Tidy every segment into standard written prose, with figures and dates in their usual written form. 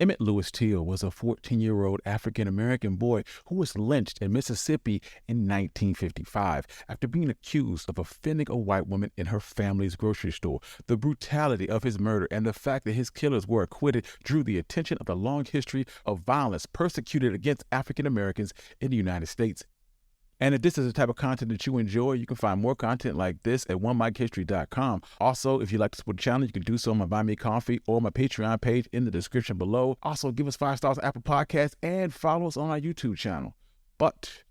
Emmett Louis Till was a 14-year-old African-American boy who was lynched in Mississippi in 1955 after being accused of offending a white woman in her family's grocery store. The brutality of his murder and the fact that his killers were acquitted drew the attention of the long history of violence persecuted against African-Americans in the United States. And if this is the type of content that you enjoy, you can find more content like this at onemichistory.com. Also, if you'd like to support the channel, you can do so on my Buy Me Coffee or my Patreon page in the description below. Also, give us 5 stars on Apple Podcasts and follow us on our YouTube channel. But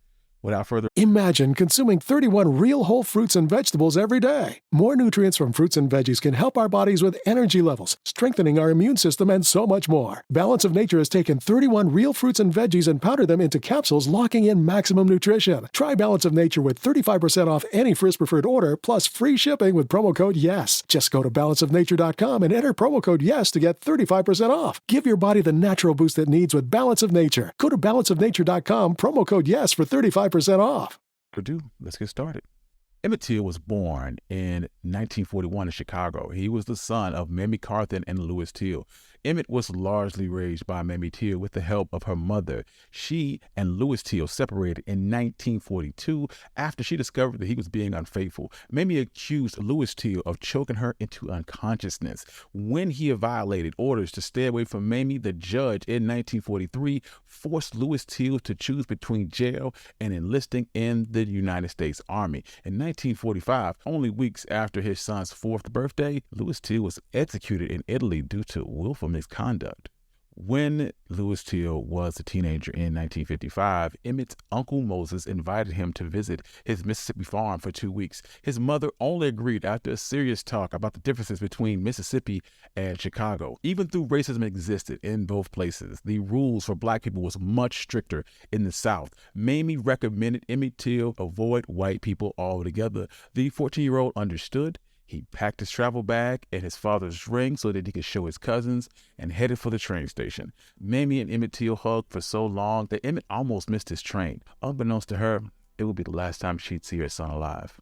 without further Imagine consuming 31 real whole fruits and vegetables every day. More nutrients from fruits and veggies can help our bodies with energy levels, strengthening our immune system, and so much more. Balance of Nature has taken 31 real fruits and veggies and powdered them into capsules, locking in maximum nutrition. Try Balance of Nature with 35% off any Frizz preferred order, plus free shipping with promo code YES. Just go to balanceofnature.com and enter promo code YES to get 35% off. Give your body the natural boost it needs with Balance of Nature. Go to balanceofnature.com, promo code YES for 35% off. ado, let's get started. Emmett Till was born in 1941 in Chicago. He was the son of Mamie Carthen and Louis Till. Emmett was largely raised by Mamie Till with the help of her mother. She and Louis Till separated in 1942 after she discovered that he was being unfaithful. Mamie accused Louis Till of choking her into unconsciousness. When he violated orders to stay away from Mamie, the judge in 1943 forced Louis Till to choose between jail and enlisting in the United States Army. In 1945, only weeks after his son's 4th birthday, Louis Till was executed in Italy due to willful misconduct. When Louis Till was a teenager in 1955, Emmett's uncle Moses invited him to visit his Mississippi farm for 2 weeks. His mother only agreed after a serious talk about the differences between Mississippi and Chicago. Even though racism existed in both places, the rules for black people was much stricter in the South. Mamie recommended Emmett Till avoid white people altogether. The 14-year-old understood. He packed his travel bag and his father's ring so that he could show his cousins and headed for the train station. Mamie and Emmett Till hugged for so long that Emmett almost missed his train. Unbeknownst to her, it would be the last time she'd see her son alive.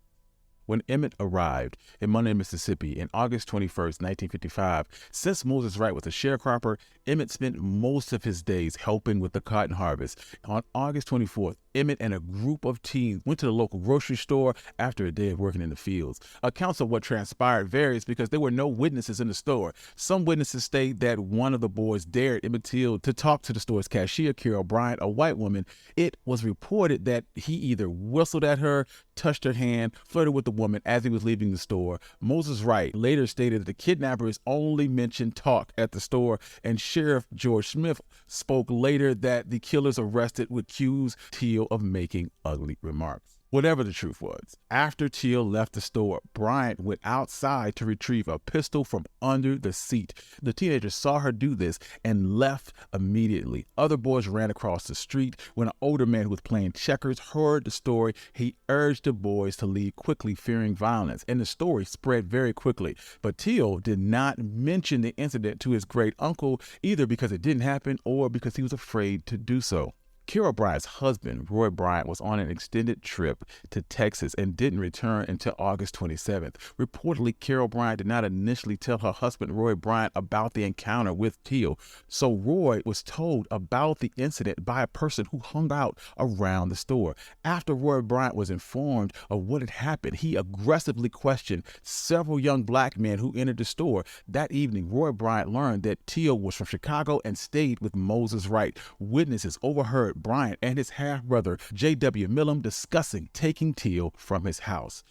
When Emmett arrived in Monday, Mississippi in August 21st, 1955, since Moses Wright was a sharecropper, Emmett spent most of his days helping with the cotton harvest. On August 24th, Emmett and a group of teens went to the local grocery store after a day of working in the fields. Accounts of what transpired varies because there were no witnesses in the store. Some witnesses state that one of the boys dared Emmett Till to talk to the store's cashier, Carol Bryant, a white woman. It was reported that he either whistled at her, touched her hand, flirted with the woman as he was leaving the store. Moses Wright later stated that the kidnappers only mentioned talk at the store, and Sheriff George Smith spoke later that the killers arrested would accuse Till of making ugly remarks. Whatever the truth was, after Till left the store, Bryant went outside to retrieve a pistol from under the seat. The teenager saw her do this and left immediately. Other boys ran across the street. When an older man who was playing checkers heard the story, he urged the boys to leave quickly, fearing violence, and the story spread very quickly. But Till did not mention the incident to his great uncle, either because it didn't happen or because he was afraid to do so. Carol Bryant's husband, Roy Bryant, was on an extended trip to Texas and didn't return until August 27th. Reportedly, Carol Bryant did not initially tell her husband, Roy Bryant, about the encounter with Till. So Roy was told about the incident by a person who hung out around the store. After Roy Bryant was informed of what had happened, he aggressively questioned several young black men who entered the store. That evening, Roy Bryant learned that Till was from Chicago and stayed with Moses Wright. Witnesses overheard Bryant and his half-brother, J.W. Millam, discussing taking Till from his house.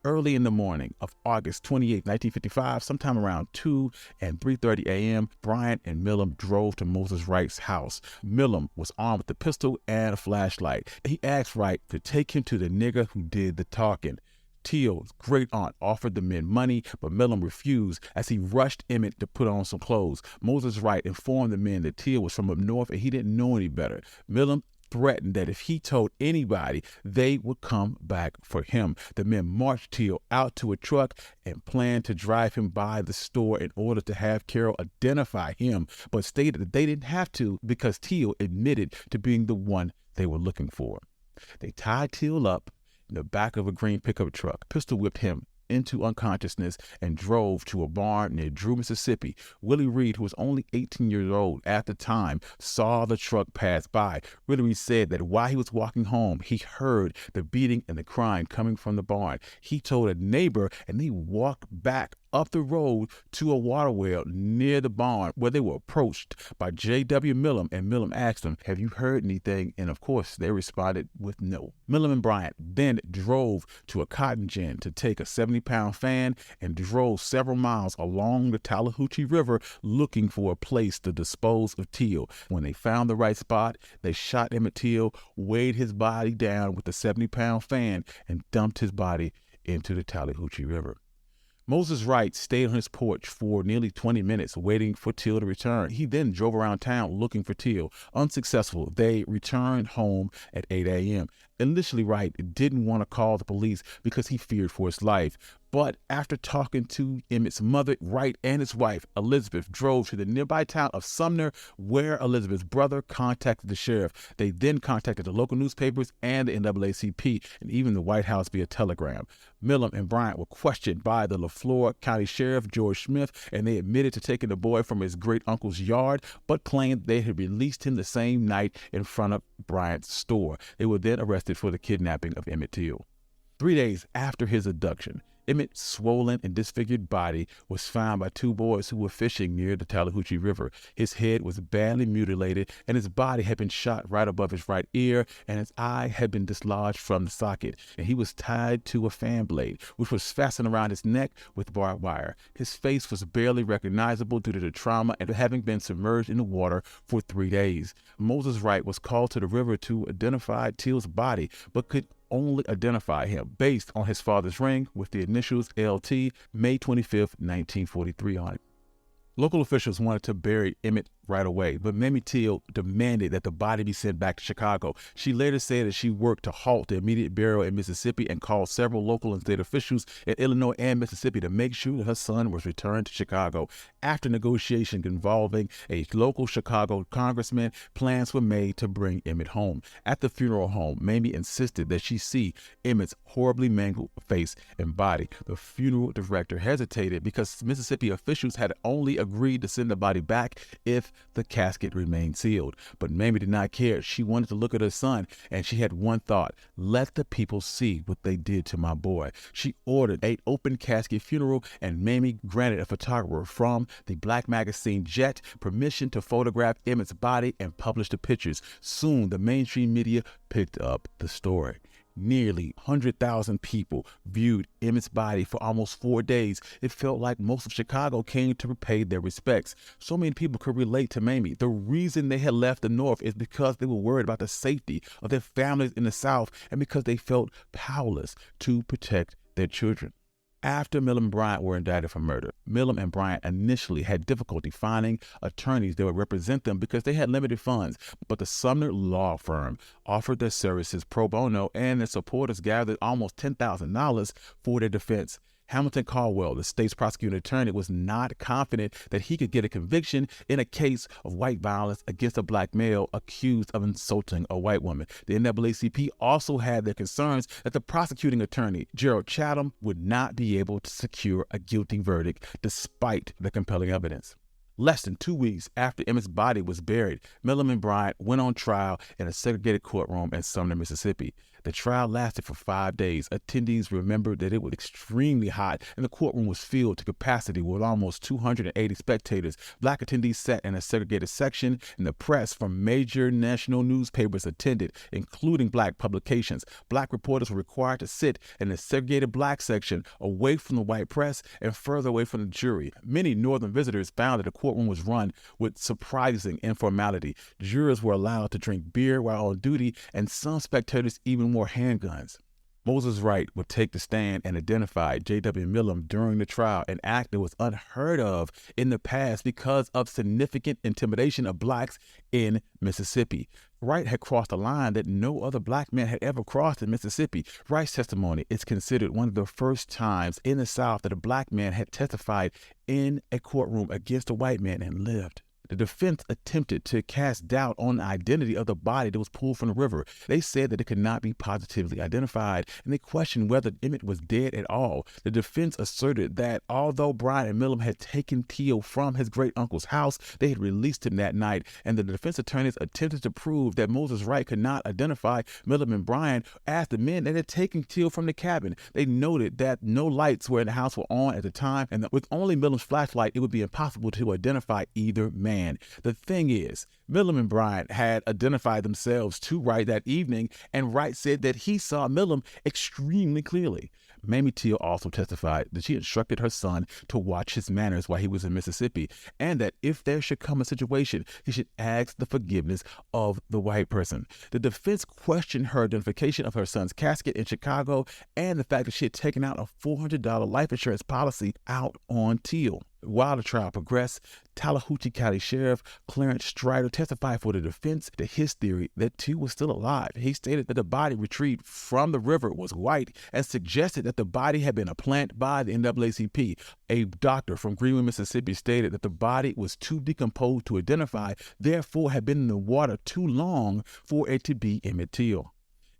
Early in the morning of August 28, 1955, sometime around 2 and 3:30 a.m., Bryant and Millam drove to Moses Wright's house. Millam was armed with a pistol and a flashlight. He asked Wright to take him to the nigger who did the talking. Till's great aunt offered the men money, but Millam refused as he rushed Emmett to put on some clothes. Moses Wright informed the men that Till was from up north and he didn't know any better. Millam threatened that if he told anybody, they would come back for him. The men marched Till out to a truck and planned to drive him by the store in order to have Carol identify him, but stated that they didn't have to because Till admitted to being the one they were looking for. They tied Till up in the back of a green pickup truck, pistol whipped him into unconsciousness and drove to a barn near Drew, Mississippi. Willie Reed, who was only 18 years old at the time, saw the truck pass by. Willie Reed said that while he was walking home, he heard the beating and the crying coming from the barn. He told a neighbor, and they walked back up the road to a water well near the barn, where they were approached by J.W. Millam, and Millam asked them, "Have you heard anything?" And of course, they responded with no. Millam and Bryant then drove to a cotton gin to take a 70-pound fan and drove several miles along the Tallahatchie River looking for a place to dispose of Till. When they found the right spot, they shot Emmett Till, weighed his body down with the 70-pound fan, and dumped his body into the Tallahatchie River. Moses Wright stayed on his porch for nearly 20 minutes waiting for Till to return. He then drove around town looking for Till. Unsuccessful, they returned home at 8 a.m. Initially, Wright didn't want to call the police because he feared for his life. But after talking to Emmett's mother, Wright and his wife, Elizabeth, drove to the nearby town of Sumner, where Elizabeth's brother contacted the sheriff. They then contacted the local newspapers and the NAACP, and even the White House via telegram. Millam and Bryant were questioned by the LaFleur County Sheriff, George Smith, and they admitted to taking the boy from his great-uncle's yard, but claimed they had released him the same night in front of Bryant's store. They were then arrested for the kidnapping of Emmett Till. 3 days after his abduction, Emmett's swollen and disfigured body was found by two boys who were fishing near the Tallahatchie River. His head was badly mutilated, and his body had been shot right above his right ear, and his eye had been dislodged from the socket, and he was tied to a fan blade, which was fastened around his neck with barbed wire. His face was barely recognizable due to the trauma and having been submerged in the water for 3 days. Moses Wright was called to the river to identify Till's body, but could only identify him based on his father's ring with the initials LT, May 25, 1943 on it. Local officials wanted to bury Emmett right away, but Mamie Till demanded that the body be sent back to Chicago. She later said that she worked to halt the immediate burial in Mississippi and called several local and state officials in Illinois and Mississippi to make sure that her son was returned to Chicago. After negotiations involving a local Chicago congressman, plans were made to bring Emmett home. At the funeral home, Mamie insisted that she see Emmett's horribly mangled face and body. The funeral director hesitated because Mississippi officials had only agreed to send the body back if the casket remained sealed. But Mamie did not care. She wanted to look at her son, and she had one thought: let the people see what they did to my boy. She ordered an open casket funeral, and Mamie granted a photographer from the black magazine Jet permission to photograph Emmett's body and publish the pictures. Soon, the mainstream media picked up the story. Nearly 100,000 people viewed Emmett's body for almost 4 days. It felt like most of Chicago came to pay their respects. So many people could relate to Mamie. The reason they had left the North is because they were worried about the safety of their families in the South and because they felt powerless to protect their children. After Millam and Bryant were indicted for murder, Millam and Bryant initially had difficulty finding attorneys that would represent them because they had limited funds, but the Sumner law firm offered their services pro bono, and their supporters gathered almost $10,000 for their defense. Hamilton Caldwell, the state's prosecuting attorney, was not confident that he could get a conviction in a case of white violence against a black male accused of insulting a white woman. The NAACP also had their concerns that the prosecuting attorney, Gerald Chatham, would not be able to secure a guilty verdict despite the compelling evidence. Less than 2 weeks after Emmett's body was buried, Millam and Bryant went on trial in a segregated courtroom in Sumner, Mississippi. The trial lasted for 5 days. Attendees remembered that it was extremely hot and the courtroom was filled to capacity with almost 280 spectators. Black attendees sat in a segregated section, and the press from major national newspapers attended, including black publications. Black reporters were required to sit in the segregated black section, away from the white press and further away from the jury. Many northern visitors found that the courtroom was run with surprising informality. Jurors were allowed to drink beer while on duty, and some spectators even wore handguns. Moses Wright would take the stand and identify J.W. Millam during the trial, an act that was unheard of in the past because of significant intimidation of blacks in Mississippi. Wright had crossed a line that no other black man had ever crossed in Mississippi. Wright's testimony is considered one of the first times in the South that a black man had testified in a courtroom against a white man and lived. The defense attempted to cast doubt on the identity of the body that was pulled from the river. They said that it could not be positively identified, and they questioned whether Emmett was dead at all. The defense asserted that although Bryant and Millam had taken Till from his great-uncle's house, they had released him that night, and the defense attorneys attempted to prove that Moses Wright could not identify Millam and Bryant as the men that had taken Till from the cabin. They noted that no lights were in the house were on at the time, and that with only Millam's flashlight, it would be impossible to identify either man. The thing is, Millam and Bryant had identified themselves to Wright that evening, and Wright said that he saw Millam extremely clearly. Mamie Till also testified that she instructed her son to watch his manners while he was in Mississippi, and that if there should come a situation, he should ask the forgiveness of the white person. The defense questioned her identification of her son's casket in Chicago and the fact that she had taken out a $400 life insurance policy out on Till. While the trial progressed, Tallahatchie County Sheriff Clarence Strider testified for the defense to his theory that Till was still alive. He stated that the body retrieved from the river was white and suggested that the body had been implanted by the NAACP. A doctor from Greenwood, Mississippi stated that the body was too decomposed to identify, therefore had been in the water too long for it to be Emmett Till.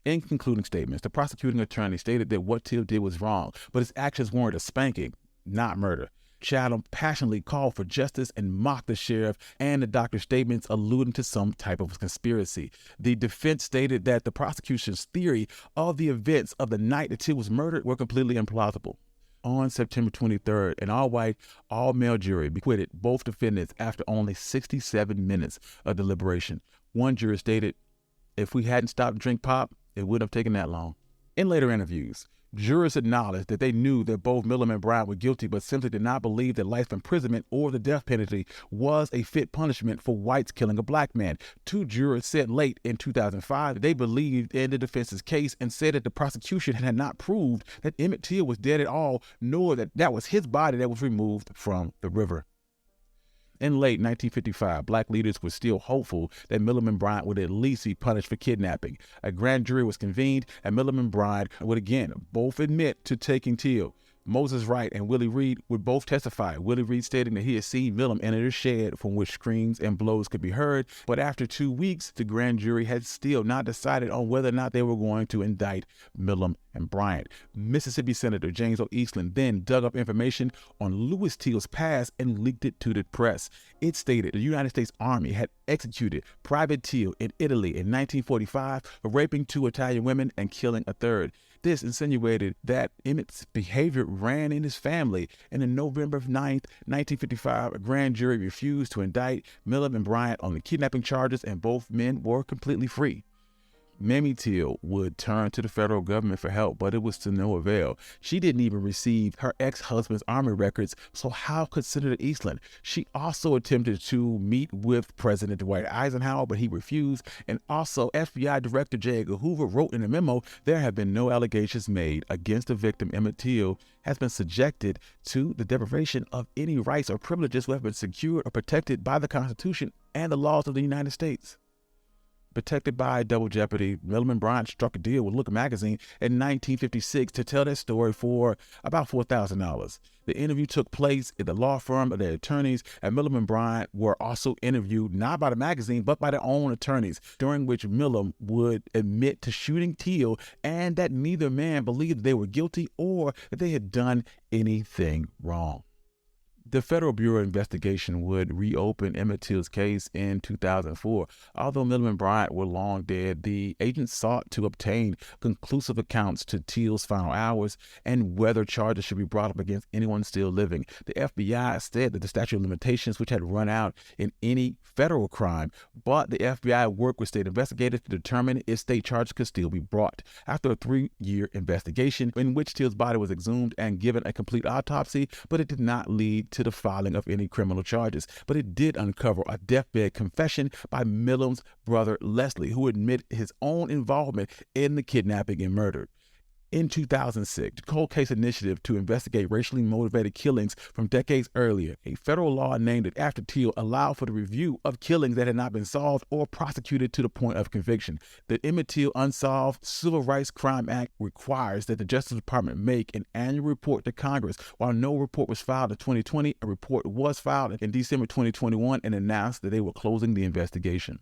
In concluding statements, the prosecuting attorney stated that what Till did was wrong, but his actions warranted a spanking, not murder. Chatham passionately called for justice and mocked the sheriff and the doctor's statements alluding to some type of conspiracy. The defense stated that the prosecution's theory of the events of the night that Till was murdered were completely implausible. On September 23rd, an all-white, all-male jury acquitted both defendants after only 67 minutes of deliberation. One juror stated, "If we hadn't stopped to drink pop, it wouldn't have taken that long." In later interviews, jurors acknowledged that they knew that both Millam and Bryant were guilty, but simply did not believe that life imprisonment or the death penalty was a fit punishment for whites killing a black man. Two jurors said late in 2005 that they believed in the defense's case and said that the prosecution had not proved that Emmett Till was dead at all, nor that that was his body that was removed from the river. In late 1955, black leaders were still hopeful that Millam and Bryant would at least be punished for kidnapping. A grand jury was convened, and Millam and Bryant would again both admit to taking Till. Moses Wright and Willie Reed would both testify, Willie Reed stating that he had seen Millam enter the shed from which screams and blows could be heard, but after 2 weeks, the grand jury had still not decided on whether or not they were going to indict Millam and Bryant. Mississippi Senator James O. Eastland then dug up information on Louis Till's past and leaked it to the press. It stated the United States Army had executed Private Till in Italy in 1945 for raping 2 Italian women and killing a third. This insinuated that Emmett's behavior ran in his family, and in November 9th, 1955, a grand jury refused to indict Millam and Bryant on the kidnapping charges, and both men were completely free. Mamie Till would turn to the federal government for help, but it was to no avail. She didn't even receive her ex-husband's Army records, so how could Senator Eastland? She also attempted to meet with President Dwight Eisenhower, but he refused. And also, FBI Director J. Edgar Hoover wrote in a memo, there have been no allegations made against the victim. Emmett Till has been subjected to the deprivation of any rights or privileges that have been secured or protected by the Constitution and the laws of the United States. Protected by double jeopardy, Millam and Bryant struck a deal with Look magazine in 1956 to tell their story for about $4,000. The interview took place at the law firm of their attorneys, and Millam and Bryant were also interviewed not by the magazine but by their own attorneys, during which Millam would admit to shooting Till and that neither man believed they were guilty or that they had done anything wrong. The Federal Bureau of Investigation would reopen Emmett Till's case in 2004. Although Millam and Bryant were long dead, the agents sought to obtain conclusive accounts to Till's final hours and whether charges should be brought up against anyone still living. The FBI said that the statute of limitations, which had run out in any federal crime, but the FBI worked with state investigators to determine if state charges could still be brought. After a 3-year investigation in which Till's body was exhumed and given a complete autopsy, but it did not lead to the filing of any criminal charges, but it did uncover a deathbed confession by Millam's brother Leslie, who admitted his own involvement in the kidnapping and murder. In 2006, the Cold Case Initiative to investigate racially motivated killings from decades earlier, a federal law named it after Till allowed for the review of killings that had not been solved or prosecuted to the point of conviction. The Emmett Till Unsolved Civil Rights Crime Act requires that the Justice Department make an annual report to Congress. While no report was filed in 2020, a report was filed in December 2021 and announced that they were closing the investigation.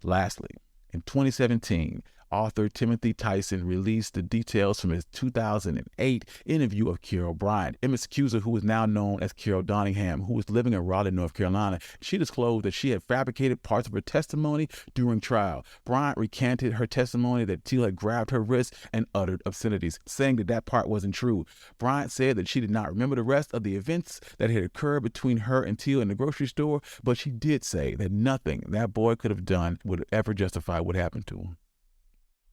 Lastly, in 2017, author Timothy Tyson released the details from his 2008 interview of Carol Bryant, Emmett's accuser, who is now known as Carol Donningham, who was living in Raleigh, North Carolina. She disclosed that she had fabricated parts of her testimony during trial. Bryant recanted her testimony that Till had grabbed her wrist and uttered obscenities, saying that that part wasn't true. Bryant said that she did not remember the rest of the events that had occurred between her and Till in the grocery store, but she did say that nothing that boy could have done would ever justify what happened to him.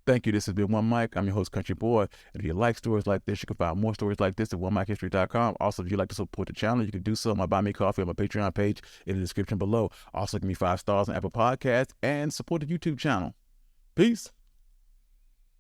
Thank you. This has been One Mic. I'm your host, Country Boy. And if you like stories like this, you can find more stories like this at OneMicHistory.com. Also, if you'd like to support the channel, you can do so on my Buy Me Coffee on my Patreon page in the description below. Also, give me 5 stars on Apple Podcasts and support the YouTube channel. Peace.